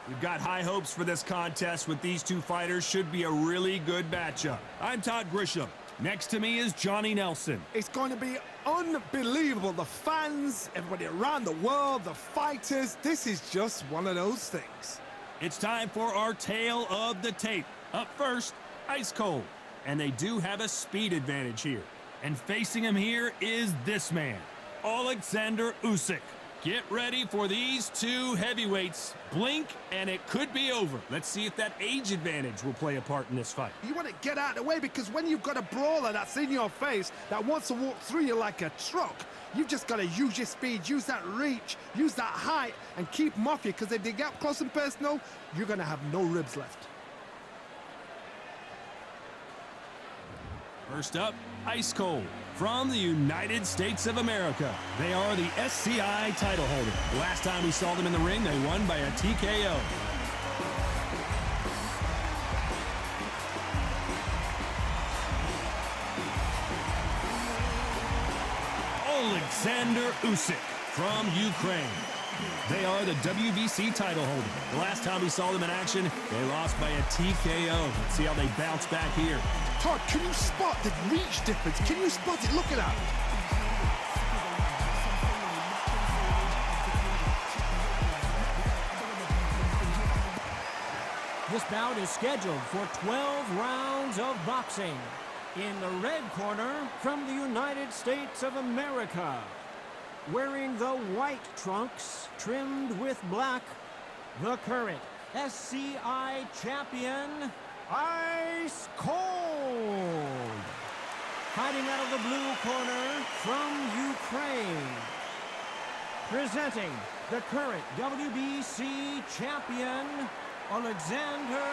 We've got high hopes for this contest with these two fighters. Should be a really good matchup. I'm Todd Grisham. Next to me is Johnny Nelson. It's going to be unbelievable. The fans, everybody around the world, the fighters. This is just one of those things. It's time for our tale of the tape. Up first, ice cold. And they do have a speed advantage here. And facing him here is this man, Oleksander Usyk. Get ready for these two heavyweights. Blink, and it could be over. Let's see if that age advantage will play a part in this fight. You want to get out of the way, because when you've got a brawler that's in your face, that wants to walk through you like a truck, you've just got to use your speed, use that reach, use that height, and keep them off you, because if they get up close and personal, you're going to have no ribs left. First up, ice cold. From the United States of America, they are the SCI title holder. The last time we saw them in the ring, they won by a TKO. Oleksander Usyk from Ukraine. They are the WBC title holder. The last time we saw them in action, they lost by a TKO. Let's see how they bounce back here. Todd, can you spot the reach difference? Can you spot it? Look at that. This bout is scheduled for 12 rounds of boxing. In the red corner, from the United States of America, wearing the white trunks trimmed with black, the current SCI champion, Ice Cold. Fighting out of the blue corner from Ukraine, presenting the current WBC champion, Oleksander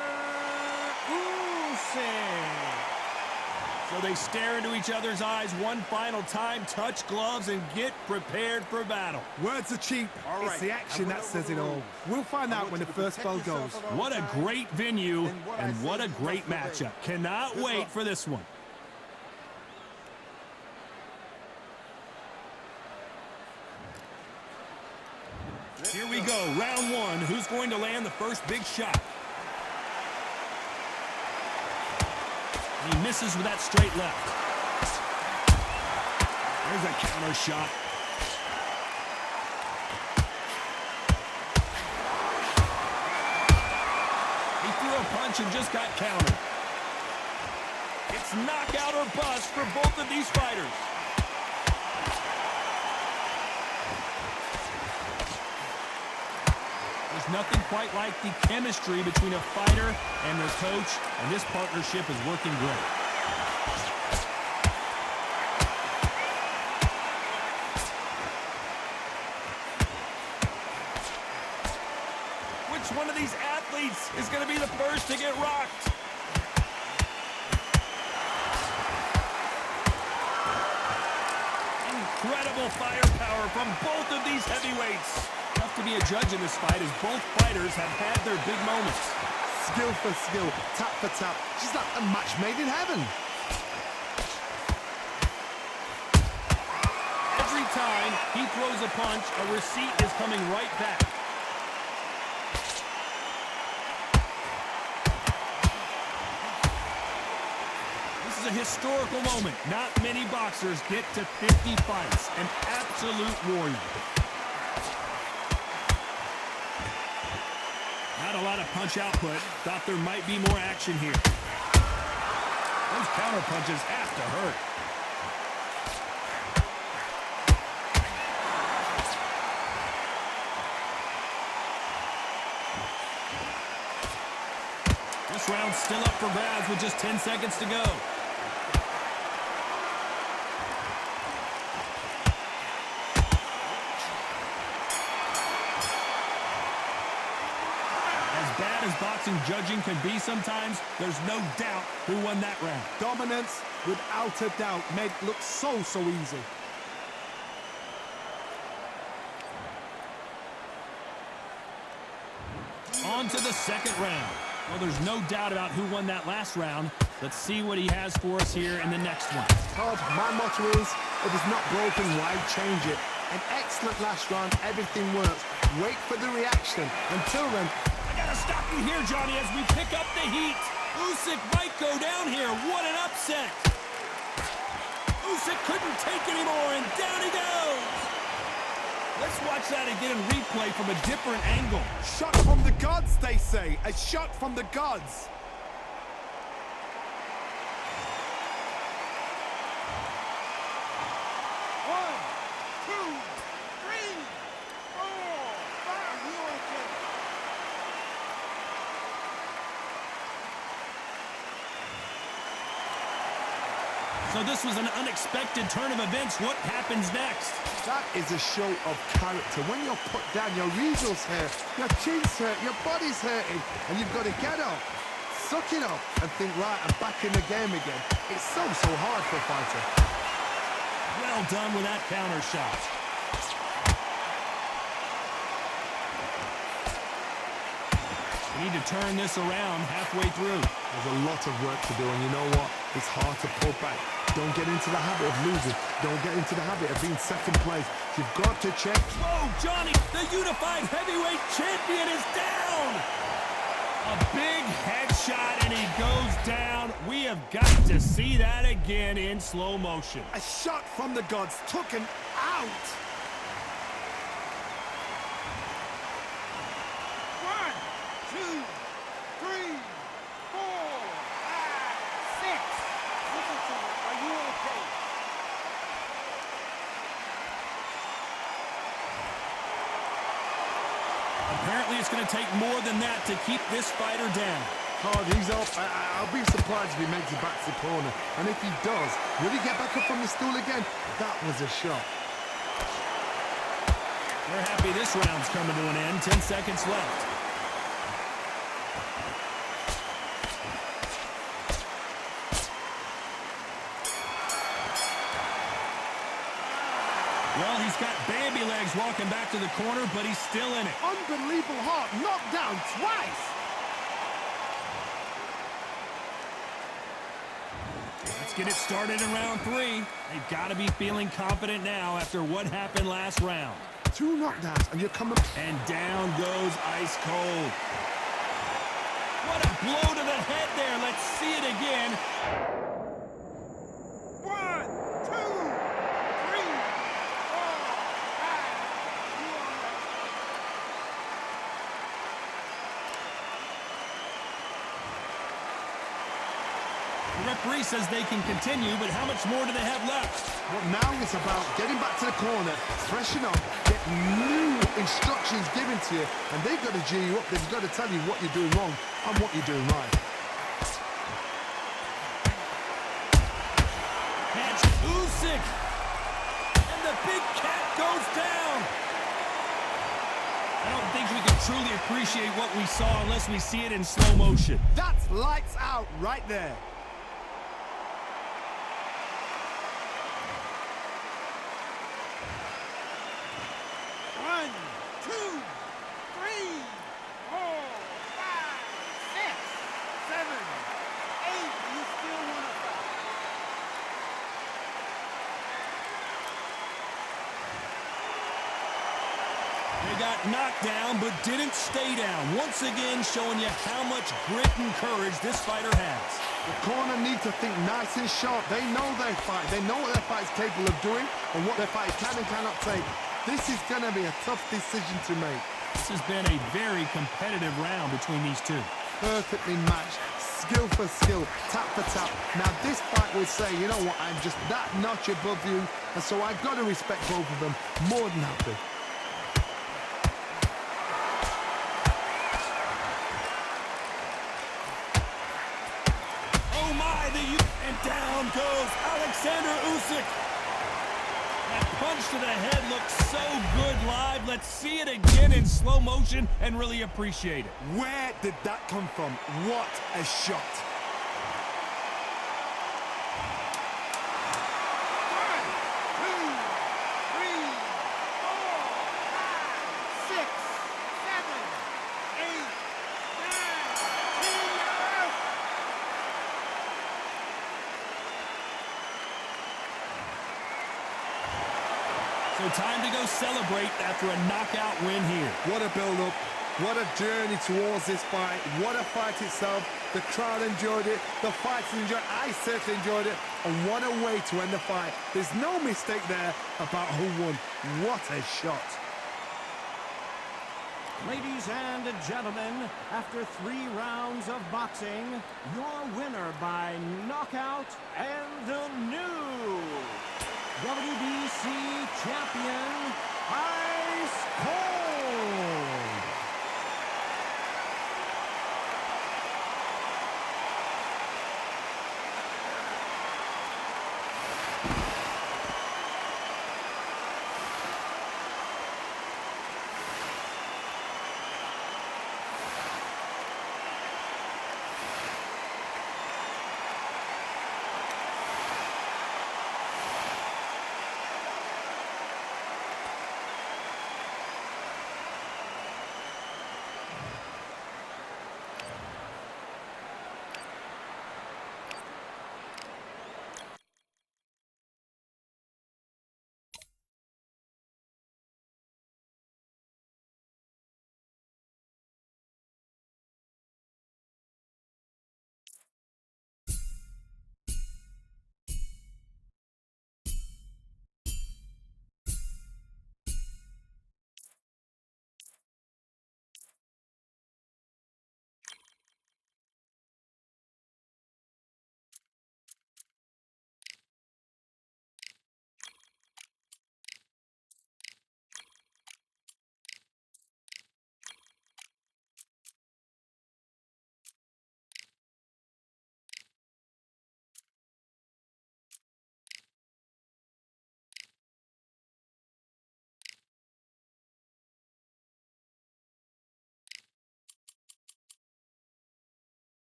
Usyk. So they stare into each other's eyes one final time, touch gloves, and get prepared for battle. Words are cheap. It's the action that says it all. We'll find out when the first bell goes. What a great venue, and what a great matchup. Cannot wait for this one. Here we go, round one. Who's going to land the first big shot? He misses with that straight left. There's a counter shot. He threw a punch and just got countered. It's knockout or bust for both of these fighters. There's nothing quite like the chemistry between a fighter and their coach, and this partnership is working great. Which one of these athletes is going to be the first to get rocked? Incredible firepower from both of these heavyweights. Tough to be a judge in this fight, as both fighters have had their big moments. Skill for skill, tap for tap. She's like a match made in heaven. Every time he throws a punch, a receipt is coming right back. This is a historical moment. Not many boxers get to 50 fights. An absolute warrior. Not a lot of punch output. Thought there might be more action here. Those counter punches have to hurt. This round's still up for grabs with just 10 seconds to go. Bad as boxing judging can be sometimes, there's no doubt who won that round. Dominance, without a doubt, made it look so easy. On to the second round. Well, there's no doubt about who won that last round. Let's see what he has for us here in the next one. Todd, my motto is, if it's not broken, why change it? An excellent last round, everything works. Wait for the reaction. Until then, I gotta stop you here, Johnny, as we pick up the heat. Usyk might go down here. What an upset. Usyk couldn't take anymore, and down he goes. Let's watch that again in replay from a different angle. Shot from the gods, they say. A shot from the gods. So this was an unexpected turn of events. What happens next? That is a show of character. When you're put down, your eagles hurt, your chin's hurt, your body's hurting, and you've got to get up, suck it up, and think, right, I'm back in the game again. It's so hard for a fighter. Well done with that counter shot. We need to turn this around halfway through. There's a lot of work to do, and you know what? It's hard to pull back. Don't get into the habit of losing. Don't get into the habit of being second place. You've got to check. Whoa, Johnny, the unified heavyweight champion is down! A big headshot, and he goes down. We have got to see that again in slow motion. A shot from the gods took him out. 1, 2, 3, 4, 5, 6. Listen to me. Are you okay? Apparently, it's going to take more than that to keep this fighter down. Hard, he's up. I'll be surprised if he makes it back to the corner. And if he does, will he get back up from the stool again? That was a shot. We're happy this round's coming to an end. 10 seconds left. Well, he's got Bambi legs walking back to the corner, but he's still in it. Unbelievable heart, knocked down twice. Let's get it started in round 3. They've got to be feeling confident now after what happened last round. 2 knockdowns, and you're coming. And down goes ice cold. What a blow to the head there. Let's see it again. 1, 2, 3, 4, 5. The referee says they can continue, but how much more do they have left? Well, now it's about getting back to the corner, freshen up, get new instructions given to you, and they've got to G you up. They've got to tell you what you're doing wrong and what you're doing right. Catch Usyk. And the big cat goes down. I don't think we can truly appreciate what we saw unless we see it in slow motion. That's lights out right there. They got knocked down, but didn't stay down. Once again, showing you how much grit and courage this fighter has. The corner need to think nice and sharp. They know their fight. They know what their fight is capable of doing and what their fight can and cannot take. This is going to be a tough decision to make. This has been a very competitive round between these two. Perfectly matched, skill for skill, tap for tap. Now this fight will say, you know what, I'm just that notch above you, and so I've got to respect both of them more than happy. Oh my, and down goes Oleksander Usyk. That punch to the head looks so good live. Let's see it again in slow motion and really appreciate it. Where did that come from? What a shot. 1, 2, 3, 4, 5, 6, 7, 8, 9, 10. So time to go celebrate after a knockout win here. What a build-up. What a journey towards this fight. What a fight itself. The crowd enjoyed it. The fighters enjoyed it. I certainly enjoyed it. And what a way to end the fight. There's no mistake there about who won. What a shot. Ladies and gentlemen, after 3 rounds of boxing, your winner by knockout and the new WBC Champion, Ice Cold.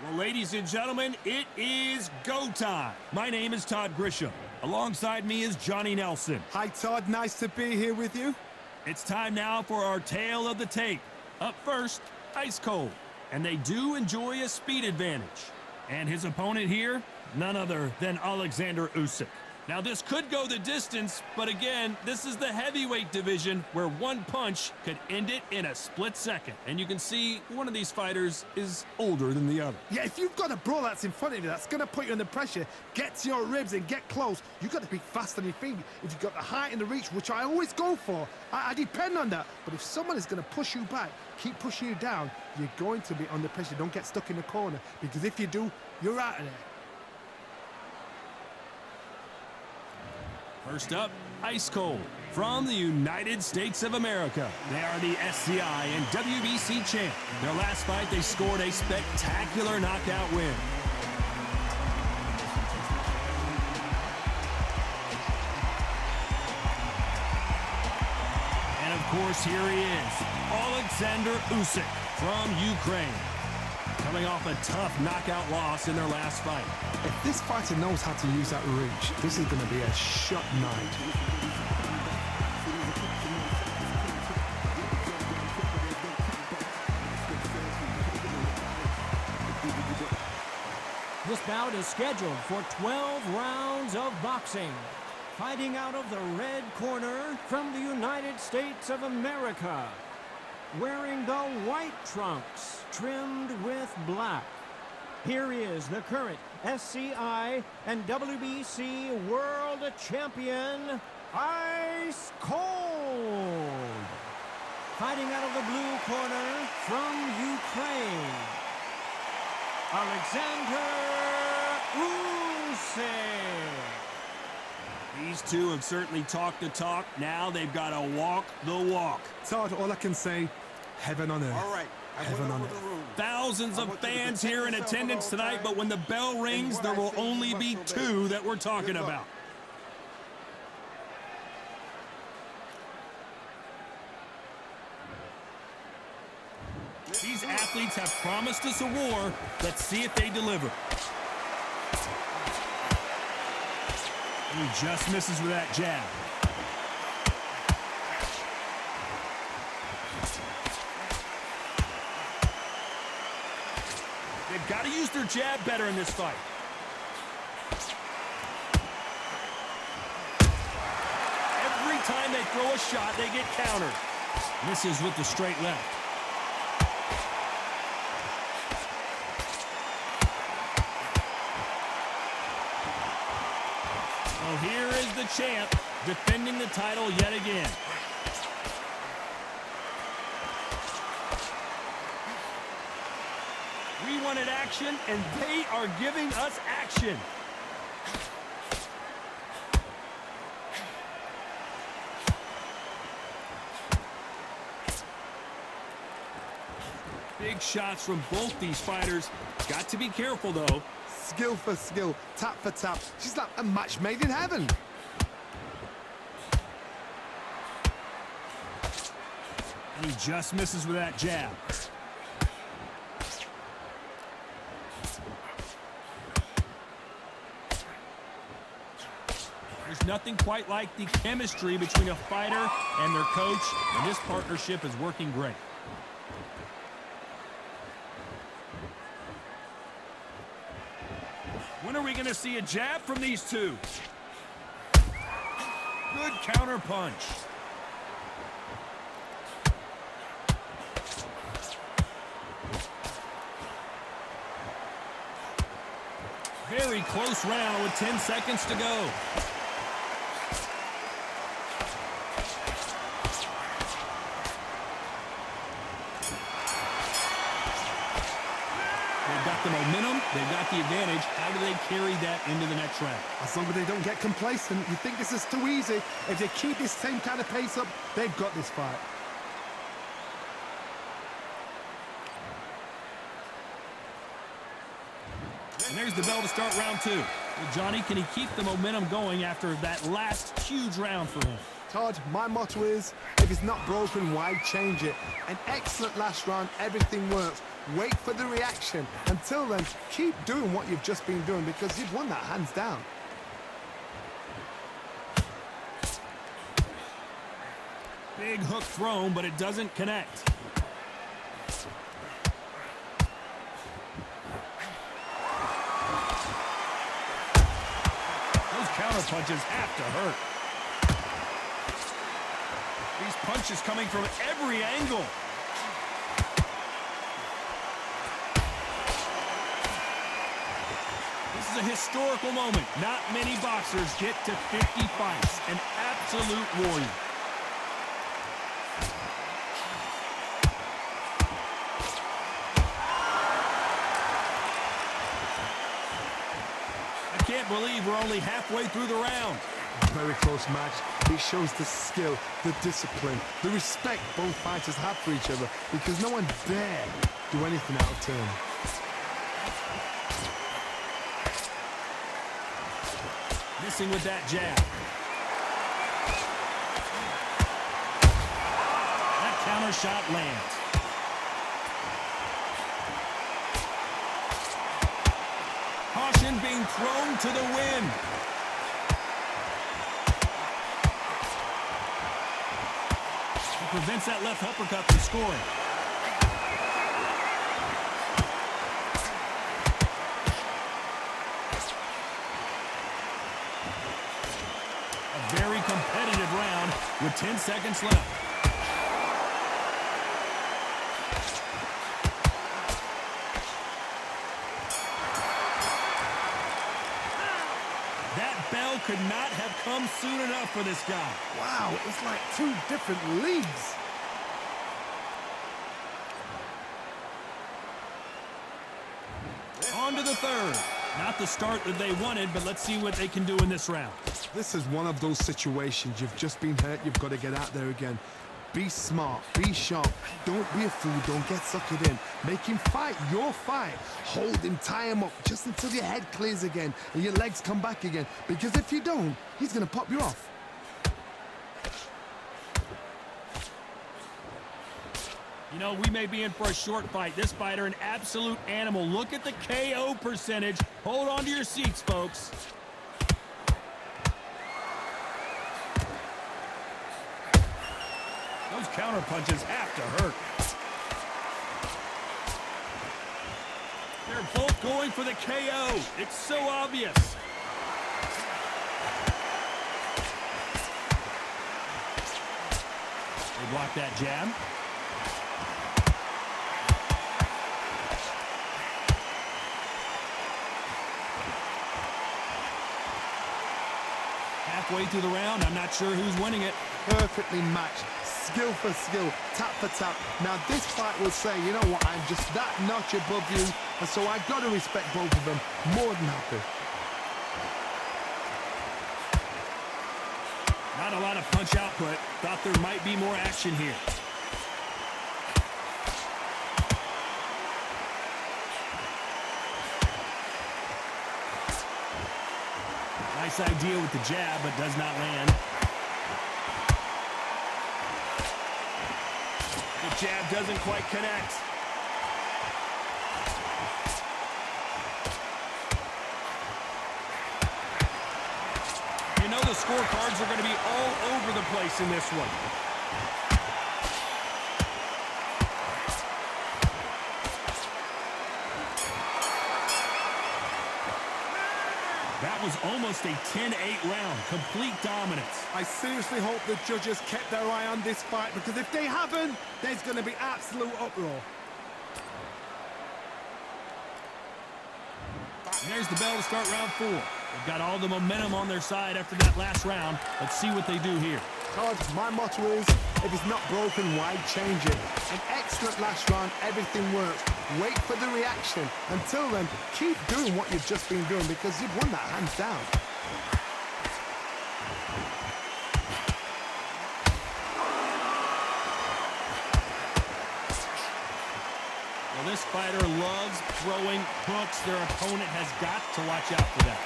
Well, ladies and gentlemen, it is go time. My name is Todd Grisham. Alongside me is Johnny Nelson. Hi, Todd. Nice to be here with you. It's time now for our tale of the tape. Up first, Ice Cold. And they do enjoy a speed advantage. And his opponent here, none other than Oleksander Usyk. Now, this could go the distance, but again, this is the heavyweight division where one punch could end it in a split second. And you can see one of these fighters is older than the other. Yeah, if you've got a brawl that's in front of you, that's going to put you under pressure, get to your ribs and get close, you've got to be fast on your feet. If you've got the height and the reach, which I always go for, I depend on that. But if someone is going to push you back, keep pushing you down, you're going to be under pressure. Don't get stuck in the corner, because if you do, you're out of there. First up, Ice Cold from the United States of America. They are the SCI and WBC champ. Their last fight, they scored a spectacular knockout win. And of course, here he is, Oleksander Usyk from Ukraine. Coming off a tough knockout loss in their last fight. If this fighter knows how to use that reach, this is going to be a shot night. This bout is scheduled for 12 rounds of boxing. Fighting out of the red corner from the United States of America. Wearing the white trunks trimmed with black. Here is the current SCI and WBC World Champion, Ice Cold. Fighting out of the blue corner from Ukraine, Oleksander Usyk. These two have certainly talked the talk. Now they've got to walk the walk. Todd, all I can say, heaven on earth. All right. I Heaven went on over the earth. room. Thousands I of want you to fans protect here in yourself at attendance all tonight, times. but when the bell rings, And there what I will say, you only must be obey. two that we're talking Good luck. about. These athletes have promised us a war. Let's see if they deliver. He just misses with that jab. They've got to use their jab better in this fight. Every time they throw a shot, they get countered. Misses with the straight left. Well, here is the champ defending the title yet again. We wanted action, and they are giving us action. Big shots from both these fighters. Got to be careful, though. Skill for skill, tap for tap. She's like a match made in heaven. And he just misses with that jab. There's nothing quite like the chemistry between a fighter and their coach, and this partnership is working great. When are we going to see a jab from these two? Good counter punch. Very close round with 10 seconds to go. They've got the momentum, they've got the advantage. How do they carry that into the next round? As long as they don't get complacent, you think this is too easy. If they keep this same kind of pace up, they've got this fight. And there's the bell to start round two. Well, Johnny, can he keep the momentum going after that last huge round for him? Todd, my motto is, if it's not broken, why change it? An excellent last round, everything works. Wait for the reaction. Until then, keep doing what you've just been doing because you've won that hands down. Big hook thrown, but it doesn't connect. Those counter punches have to hurt. These punches coming from every angle. This is a historical moment. Not many boxers get to 50 fights. An absolute warrior. I can't believe we're only halfway through the round. Very close match. It shows the skill, the discipline, the respect both fighters have for each other because no one dare do anything out of turn. Missing with that jab. That counter shot lands. Caution being thrown to the wind. He prevents that left uppercut from scoring. 10 seconds left. That bell could not have come soon enough for this guy. Wow, it's like two different leagues. On to the third. Not the start that they wanted, but let's see what they can do in this round. This is one of those situations. You've just been hurt. You've got to get out there again. Be smart. Be sharp. Don't be a fool. Don't get suckered in. Make him fight your fight. Hold him. Tie him up just until your head clears again and your legs come back again. Because if you don't, he's going to pop you off. You know, we may be in for a short fight. This fighter, an absolute animal. Look at the KO percentage. Hold on to your seats, folks. Those counter punches have to hurt. They're both going for the KO. It's so obvious. They block that jab. Halfway through the round, I'm not sure who's winning it. Perfectly matched. Skill for skill. Tap for tap. Now this fight will say, you know what, I'm just that notch above you. And so I've got to respect both of them. More than happy. Not a lot of punch output. Thought there might be more action here. Nice idea with the jab, but does not land. The jab doesn't quite connect. You know the scorecards are going to be all over the place in this one. That was almost a 10-8 round. Complete dominance. I seriously hope the judges kept their eye on this fight, because if they haven't, there's going to be absolute uproar. And there's the bell to start round 4. They've got all the momentum on their side after that last round. Let's see what they do here. Todd, my motto is, if it's not broken, why change it? An excellent last round, everything works. Wait for the reaction. Until then, keep doing what you've just been doing, because you've won that hands down. Well, this fighter loves throwing hooks. Their opponent has got to watch out for that.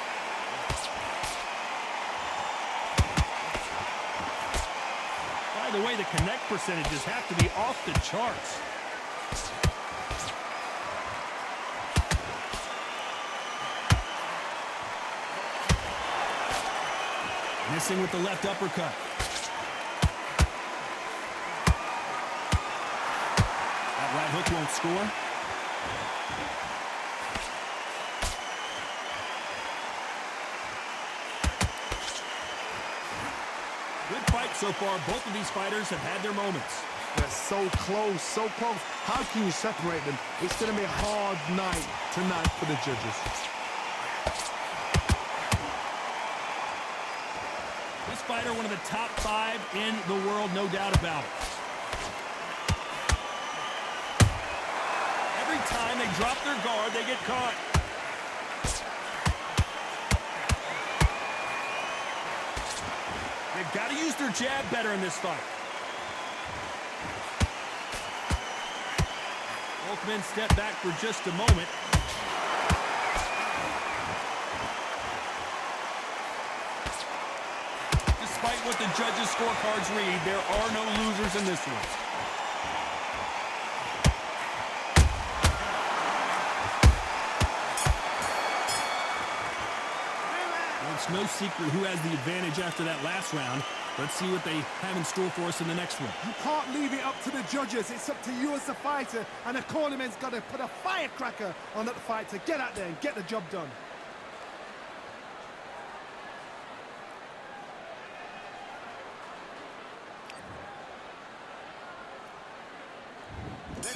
By the way, the connect percentages have to be off the charts. Missing with the left uppercut. That right hook won't score. Good fight so far. Both of these fighters have had their moments. They're so close, so close. How can you separate them? It's going to be a hard night tonight for the judges. This fighter, one of the top 5 in the world, no doubt about it. Every time they drop their guard, they get caught. They've got to use their jab better in this fight. Both men step back for just a moment. Despite what the judges' scorecards read, there are no losers in this one. Well, it's no secret who has the advantage after that last round. Let's see what they have in store for us in the next one. You can't leave it up to the judges. It's up to you as the fighter, and the cornerman's got to put a firecracker on that fight to get out there and get the job done.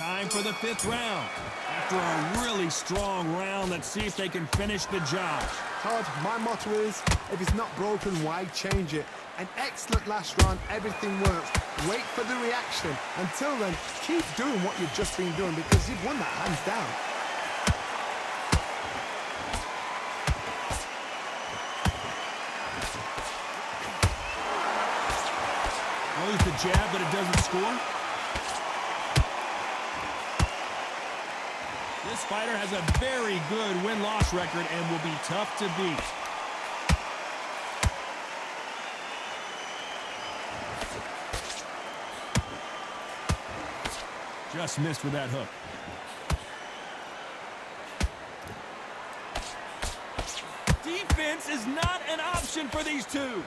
Time for the 5th round. After a really strong round, let's see if they can finish the job. Todd, my motto is, if it's not broken, why change it? An excellent last round, everything works. Wait for the reaction. Until then, keep doing what you've just been doing because you've won that hands down. Throws the jab, but it doesn't score. This fighter has a very good win-loss record and will be tough to beat. Just missed with that hook. Defense is not an option for these two.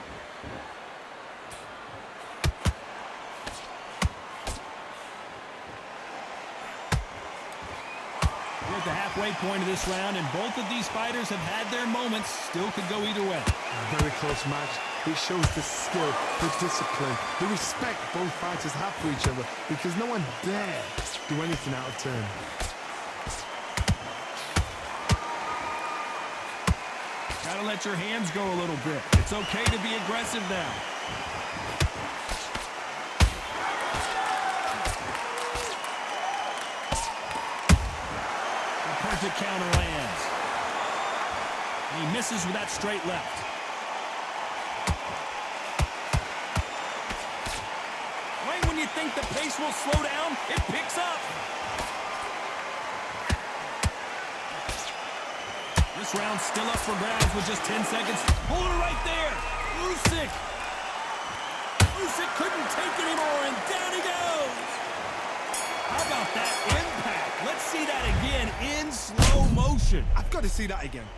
We're at the halfway point of this round, and both of these fighters have had their moments. Still could go either way. Very close match. It shows the skill, the discipline, the respect both fighters have for each other because no one dares do anything out of turn. Gotta let your hands go a little bit. It's okay to be aggressive now. The perfect counter lands. And he misses with that straight left. Right when you think the pace will slow down, it picks up. This round's still up for grabs with just 10 seconds. Hold it right there. Usyk. Usyk couldn't take anymore, and down he goes. How about that impact? Let's see that again in slow motion. I've got to see that again.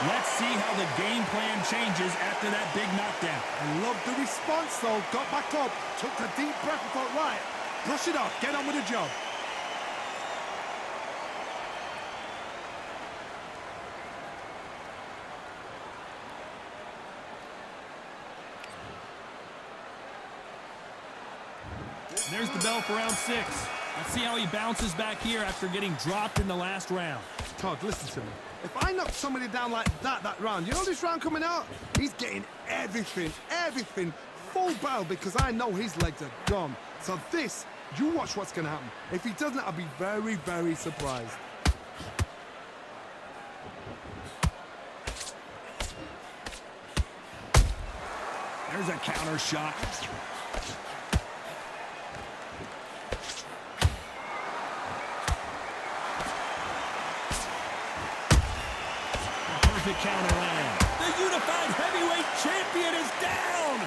Let's see how the game plan changes after that big knockdown. I love the response, though. Got back up, took a deep breath and thought, right, brush it off, get on with the job. There's the bell for round 6. Let's see how he bounces back here after getting dropped in the last round. Todd, listen to me. If I knock somebody down like that round, you know this round coming out? He's getting everything, full barrel because I know his legs are gone. So this, you watch what's going to happen. If he doesn't, I'll be very, very surprised. There's a counter shot. Perfect counter land. The unified heavyweight champion is down.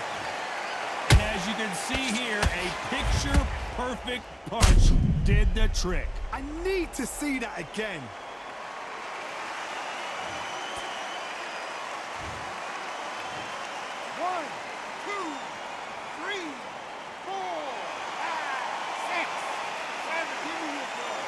And as you can see here, a picture-perfect punch did the trick. I need to see that again. One, two, three, 4, 5, 6, 7. Give me your ball.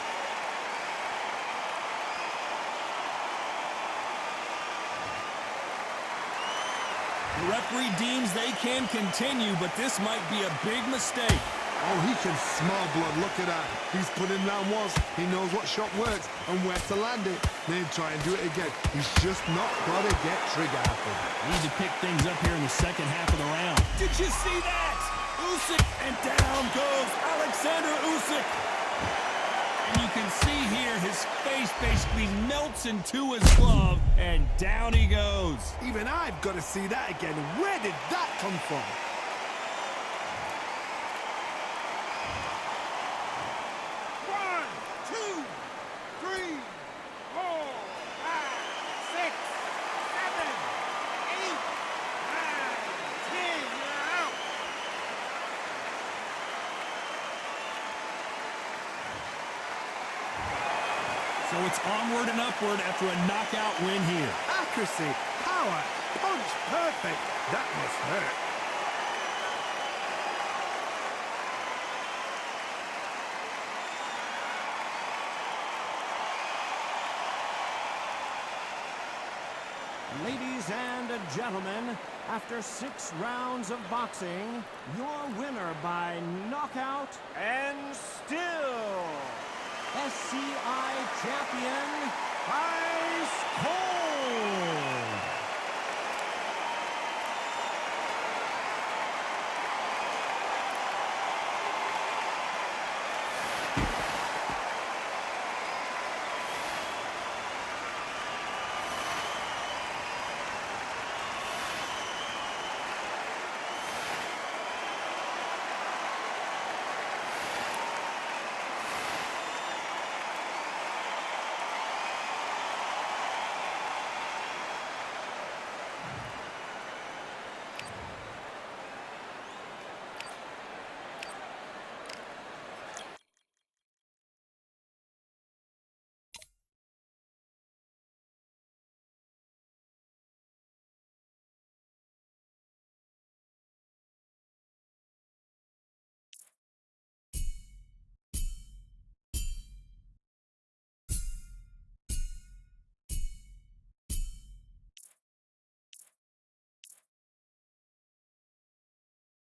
The referee deems they can continue, but this might be a big mistake. Oh, he can smell blood. Look at that. He's put in round once. He knows what shot works and where to land it. Then try and do it again. He's just not got to get trigger happy. Need to pick things up here in the second half of the round. Did you see that? Usyk, and down goes Oleksander Usyk. And you can see here his face basically melts into his glove, and down he goes. Even I've got to see that again. Where did that come from? One, two, three, 4, 5, 6, 7, 8, 9, 10. You're out. So So it's onward and upward after a knockout win here. Accuracy, power, punch perfect. That must hurt. Ladies and gentlemen, after 6 rounds of boxing, your winner by knockout and still SCI champion, Ice Cold.